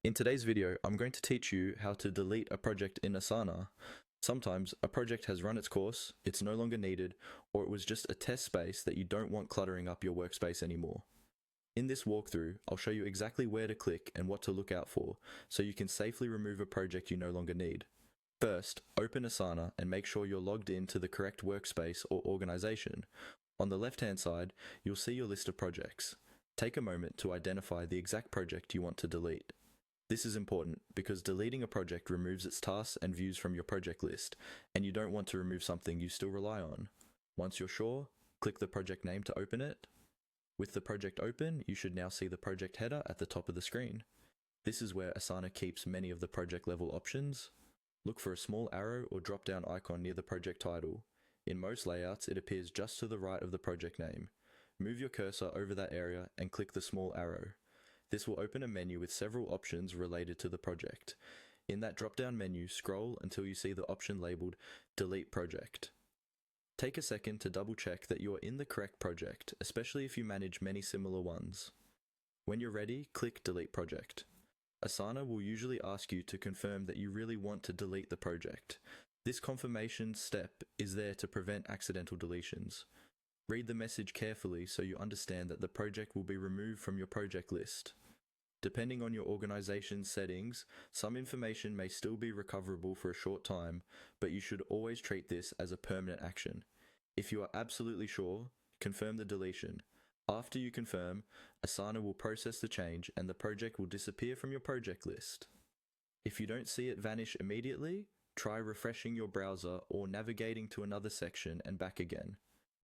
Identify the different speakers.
Speaker 1: In today's video, I'm going to teach you how to delete a project in Asana. Sometimes a project has run its course, it's no longer needed, or it was just a test space that you don't want cluttering up your workspace anymore. In this walkthrough, I'll show you exactly where to click and what to look out for, so you can safely remove a project you no longer need. First, open Asana and make sure you're logged in to the correct workspace or organization. On the left-hand side, you'll see your list of projects. Take a moment to identify the exact project you want to delete. This is important because deleting a project removes its tasks and views from your project list, and you don't want to remove something you still rely on. Once you're sure, click the project name to open it. With the project open, you should now see the project header at the top of the screen. This is where Asana keeps many of the project level options. Look for a small arrow or drop-down icon near the project title. In most layouts, it appears just to the right of the project name. Move your cursor over that area and click the small arrow. This will open a menu with several options related to the project. In that drop-down menu, scroll until you see the option labeled Delete Project. Take a second to double-check that you are in the correct project, especially if you manage many similar ones. When you're ready, click Delete Project. Asana will usually ask you to confirm that you really want to delete the project. This confirmation step is there to prevent accidental deletions. Read the message carefully so you understand that the project will be removed from your project list. Depending on your organization's settings, some information may still be recoverable for a short time, but you should always treat this as a permanent action. If you are absolutely sure, confirm the deletion. After you confirm, Asana will process the change and the project will disappear from your project list. If you don't see it vanish immediately, try refreshing your browser or navigating to another section and back again.